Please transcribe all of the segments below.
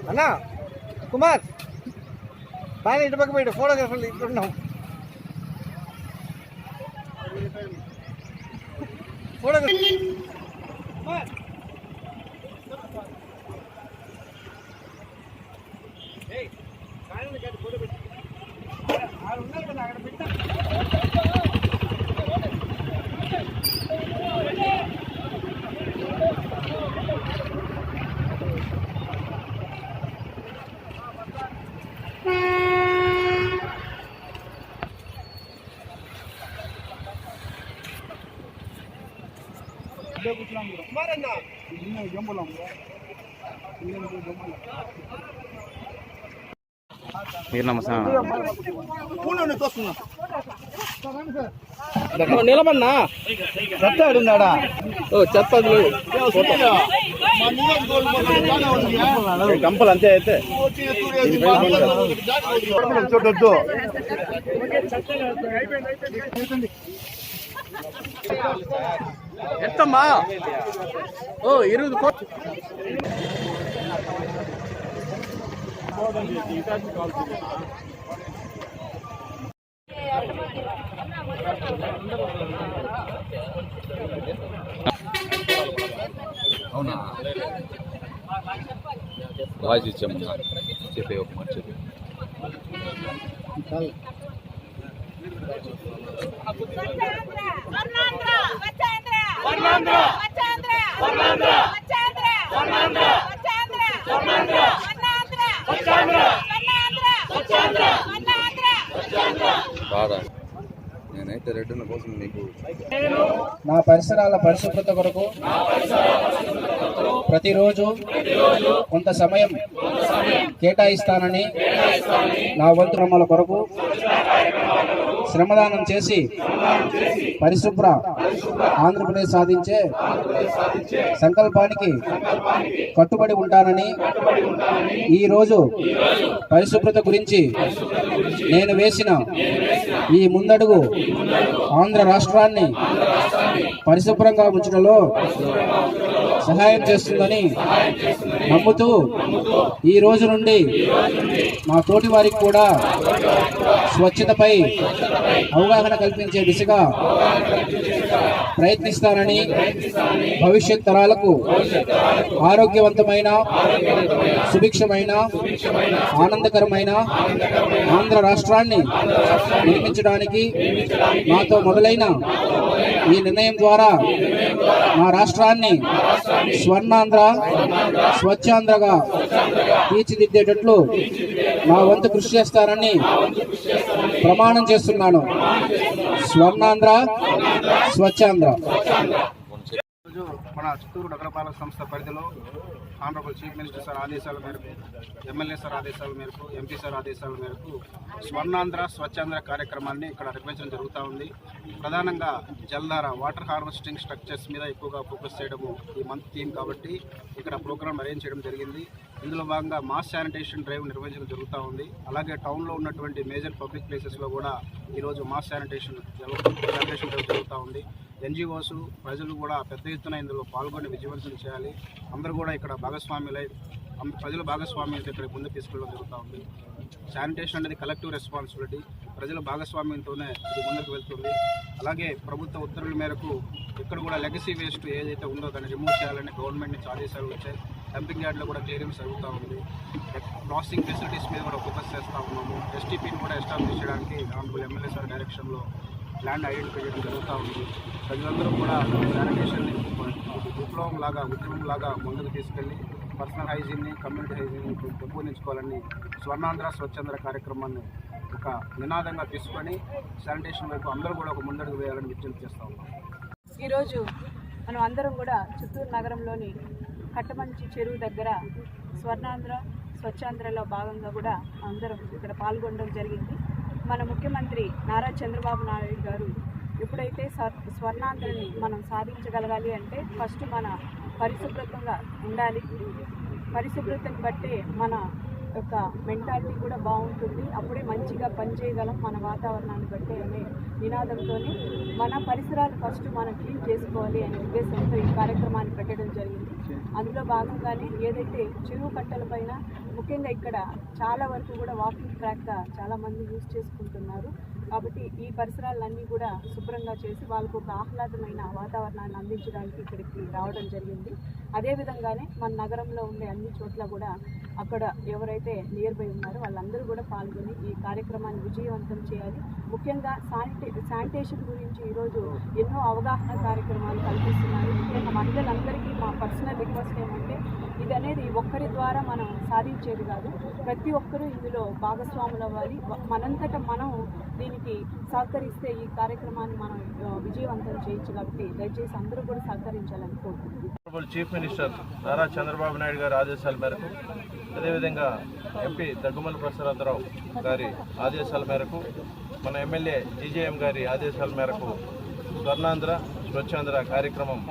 అన్నా కుమార్ పైన ఇటు పక్క పోయి ఫోటోగ్రాఫర్లు ఇప్పుడున్నాం ఫోటోగ్రాఫర్ నిలబడినా చెత్త ఆడున్నాడా చెత్త కంపలు అంతే అయితే చూడొద్దు ఎంతమ్మా 20 కోట్లు అవునా వాయిస్ ఇచ్చాము చెప్పే ఒక మాట చెప్పి బాగా నేనైతే రెడ్డున్న కోసం మీకు నా పరిసరాల పరిశుభ్రత కొరకు ప్రతిరోజు కొంత సమయం కేటాయిస్తానని నా వంతు శ్రమల కొరకు శ్రమదానం చేసి పరిశుభ్ర ఆంధ్రప్రదేశ్ సాధించే సంకల్పానికి కట్టుబడి ఉంటానని ఈరోజు పరిశుభ్రత గురించి నేను వేసిన ఈ ముందడుగు ఆంధ్ర రాష్ట్రాన్ని పరిశుభ్రంగా ఉంచడంలో సహాయం చేస్తుందని నమ్ముతూ ఈ రోజు నుండి మా తోటి వారికి కూడా స్వచ్ఛతపై అవగాహన కల్పించే దిశగా ప్రయత్నిస్తానని భవిష్యత్ తరాలకు ఆరోగ్యవంతమైన సుభిక్షమైన ఆనందకరమైన ఆంధ్ర రాష్ట్రాన్ని నిర్మించడానికి నాతో మొదలైన ఈ నిర్ణయం ద్వారా మా రాష్ట్రాన్ని స్వర్ణాంధ్ర స్వచ్ఛాంధ్రగా తీర్చిదిద్దేటట్లు నా వంతు కృషి చేస్తానని ప్రమాణం చేస్తున్నాను. స్వర్ణాంధ్ర స్వచ్ఛాంధ్ర. మన చిత్తూరు నగరపాలక సంస్థ పరిధిలో ఆనరబుల్ చీఫ్ మినిస్టర్ సార్ ఆదేశాల మేరకు, ఎమ్మెల్యే సార్ ఆదేశాల మేరకు, ఎంపీ సార్ ఆదేశాల మేరకు స్వర్ణాంధ్ర స్వచ్ఛాంధ్ర కార్యక్రమాన్ని ఇక్కడ నిర్వహించడం జరుగుతూ ఉంది. ప్రధానంగా జలధార వాటర్ హార్వెస్టింగ్ స్ట్రక్చర్స్ మీద ఎక్కువగా ఫోకస్ చేయడము ఈ మంత్ థీమ్ కాబట్టి ఇక్కడ ప్రోగ్రామ్ అరేంజ్ చేయడం జరిగింది. ఇందులో భాగంగా మాస్ శానిటేషన్ డ్రైవ్ నిర్వహించడం జరుగుతూ ఉంది. అలాగే టౌన్లో ఉన్నటువంటి మేజర్ పబ్లిక్ ప్లేసెస్లో కూడా ఈరోజు మాస్ శానిటేషన్ డ్రైవ్ జరుగుతూ ఉంది. ఎన్జిఓస్ ప్రజలు కూడా పెద్ద ఎత్తున ఇందులో పాల్గొని విజయవంతం చేయాలి. అందరూ కూడా ఇక్కడ భాగస్వాములై ప్రజల భాగస్వామ్యంతో ఇక్కడ ముందుకు తీసుకెళ్ళడం జరుగుతూ ఉంది. శానిటేషన్ అనేది కలెక్టివ్ రెస్పాన్సిబిలిటీ. ప్రజల భాగస్వామ్యంతోనే ఇది ముందుకు వెళ్తుంది. అలాగే ప్రభుత్వ ఉత్తర్వుల మేరకు ఇక్కడ కూడా లెగసీ వేస్ట్ ఏదైతే ఉందో దాన్ని రిమూవ్ చేయాలని గవర్నమెంట్ నుంచి ఆదేశాలు వచ్చాయి. డంపింగ్ యార్డ్లో కూడా క్లియరెన్స్ జరుగుతూ ఉంది. ప్రాసెసింగ్ ఫెసిలిటీస్ మీద కూడా ఫోకస్ చేస్తూ ఉన్నాము. ఎస్టీపీని కూడా ఎస్టాబ్లిష్ చేయడానికి ఆనరబుల్ ఎమ్మెల్యే సార్ డైరెక్షన్లో ల్యాండ్ ఐడెంటిఫై చేయడం జరుగుతూ ఉంది. ప్రజలందరూ కూడా శానిటేషన్ని విప్లవంలాగా ఉద్యమంలాగా ముందుకు తీసుకెళ్ళి పర్సనల్ హైజీన్ని, కమ్యూనిటీ హైజీన్ని పెంపొందించుకోవాలని స్వర్ణాంధ్ర స్వచ్ఛాంధ్ర కార్యక్రమాన్ని ఒక నినాదంగా తీసుకొని శానిటేషన్ వైపు అందరూ కూడా ఒక ముందడుగు వేయాలని విజ్ఞప్తి చేస్తూ ఉన్నాం. ఈరోజు మనం అందరం కూడా చిత్తూరు నగరంలోని కట్టమంచి చెరువు దగ్గర స్వర్ణాంధ్ర స్వచ్ఛాంధ్రలో భాగంగా కూడా అందరం ఇక్కడ పాల్గొనడం జరిగింది. మన ముఖ్యమంత్రి నారా చంద్రబాబు నాయుడు గారు ఎప్పుడైతే స్వర్ణాంధ్రని మనం సాధించగలగాలి అంటే ఫస్ట్ మన పరిశుభ్రతంగా ఉండాలి. పరిశుభ్రతను బట్టే మన యొక్క మెంటాలిటీ కూడా బాగుంటుంది. అప్పుడే మంచిగా పనిచేయగలం మన వాతావరణాన్ని బట్టే అనే నినాదంతో మన పరిసరాలు ఫస్ట్ మనం క్లీన్ చేసుకోవాలి అనే ఉద్దేశంతో ఈ కార్యక్రమాన్ని పెట్టడం జరిగింది. అందులో భాగంగానే ఏదైతే చెరువు కట్టలపైన ముఖ్యంగా ఇక్కడ చాలా వరకు కూడా వాకింగ్ ట్రాక్గా చాలామంది యూజ్ చేసుకుంటున్నారు. కాబట్టి ఈ పరిసరాలన్నీ కూడా శుభ్రంగా చేసి వాళ్ళకు ఒక ఆహ్లాదమైన వాతావరణాన్ని అందించడానికి ఇక్కడికి రావడం జరిగింది. అదేవిధంగానే మన నగరంలో ఉండే అన్ని చోట్ల కూడా అక్కడ ఎవరైతే నియర్ బై ఉన్నారో వాళ్ళందరూ కూడా పాల్గొని ఈ కార్యక్రమాన్ని విజయవంతం చేయాలి. ముఖ్యంగా శానిటేషన్ గురించి ఈరోజు ఎన్నో అవగాహన కార్యక్రమాలు కల్పిస్తున్నారు. ముఖ్యంగా మహిళలందరికీ మా పర్సనల్ రిక్వెస్ట్ ఏమంటే ఇది అనేది ఒక్కరి ద్వారా మనం సాధించేది కాదు. ప్రతి ఒక్కరూ ఇందులో భాగస్వాములు అవ్వాలి. మనంతటా మనం దీనికి సహకరిస్తే ఈ కార్యక్రమాన్ని మనం విజయవంతం చేయొచ్చు. కాబట్టి దయచేసి అందరూ కూడా సహకరించాలని కోరుకుంటున్నాను. చీఫ్ మినిస్టర్ నారా చంద్రబాబు నాయుడు గారి ఆదేశాల మేరకు, అదేవిధంగా ఎంపీ దగ్గుమల్లి ప్రసాదరావు గారి ఆదేశాల మేరకు, మన ఎమ్మెల్యే జీజేఎం గారి ఆదేశాల మేరకు స్వర్ణాంధ్ర స్వచ్ఛాంధ్ర కార్యక్రమం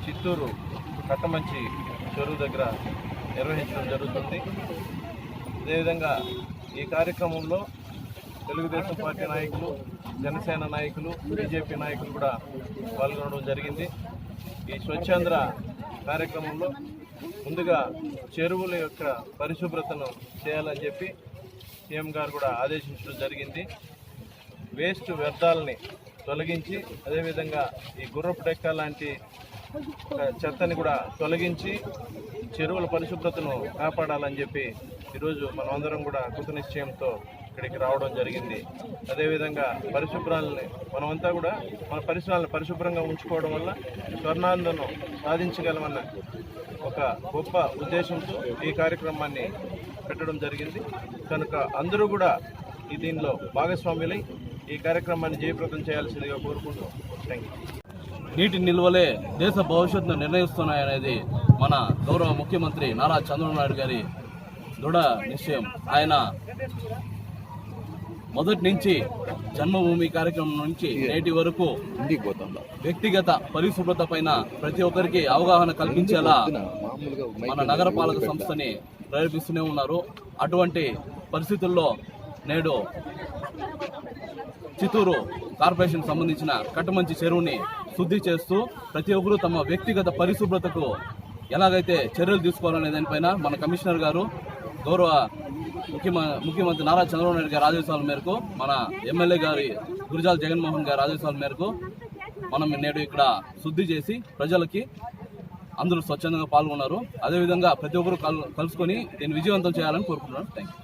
చిత్తూరు కట్టమంచి చెరువు దగ్గర నిర్వహించడం జరుగుతుంది. అదేవిధంగా ఈ కార్యక్రమంలో తెలుగుదేశం పార్టీ నాయకులు, జనసేన నాయకులు, బీజేపీ నాయకులు కూడా పాల్గొనడం జరిగింది. ఈ స్వచ్ఛాంధ్ర కార్యక్రమంలో ముందుగా చెరువుల యొక్క పరిశుభ్రతను చేయాలని చెప్పి సీఎం గారు కూడా ఆదేశించడం జరిగింది. వేస్ట్ వ్యర్థాలని తొలగించి, అదేవిధంగా ఈ గుర్రపు డెక్క లాంటి చెత్తని కూడా తొలగించి చెరువుల పరిశుభ్రతను కాపాడాలని చెప్పి ఈరోజు మనమందరం కూడా కృత నిశ్చయంతో ఇక్కడికి రావడం జరిగింది. అదేవిధంగా పరిశుభ్రాలని మనమంతా కూడా మన పరిసరాలను పరిశుభ్రంగా ఉంచుకోవడం వల్ల స్వర్ణాంధ్రను సాధించగలమన్న ఒక గొప్ప ఉద్దేశంతో ఈ కార్యక్రమాన్ని పెట్టడం జరిగింది. కనుక అందరూ కూడా దీనిలో భాగస్వాములై ఈ కార్యక్రమాన్ని జయప్రదం చేయాల్సిందిగా కోరుకుంటూ థ్యాంక్ యూ. నీటి నిల్వలే దేశ భవిష్యత్తును నిర్ణయిస్తున్నాయనేది మన గౌరవ ముఖ్యమంత్రి నారా చంద్రబాబు నాయుడు గారి దృఢ నిశ్చయం. ఆయన మొదటి నుంచి జన్మభూమి కార్యక్రమం నుంచి నేటి వరకు వ్యక్తిగత పరిశుభ్రత పైన ప్రతి ఒక్కరికి అవగాహన కల్పించేలా మన నగరపాలక సంస్థని ప్రేరేపిస్తూనే ఉన్నారు. అటువంటి పరిస్థితుల్లో నేడు చిత్తూరు కార్పొరేషన్ సంబంధించిన కట్టమంచి చెరువుని శుద్ధి చేస్తూ ప్రతి ఒక్కరూ తమ వ్యక్తిగత పరిశుభ్రతకు ఎలాగైతే చర్యలు తీసుకోవాలనే దానిపైన మన కమిషనర్ గారు, గౌరవ ముఖ్యమంత్రి నారా చంద్రబాబు నాయుడు గారి ఆదేశాల మేరకు, మన ఎమ్మెల్యే గారి గురజాల జగన్మోహన్ గారి ఆదేశాల మేరకు మనం నేడు ఇక్కడ శుద్ధి చేసి ప్రజలకి అందరూ స్వచ్ఛందంగా పాల్గొన్నారు. అదేవిధంగా ప్రతి ఒక్కరూ కలుసుకొని దీన్ని విజయవంతం చేయాలని కోరుకుంటున్నాను. Thank you.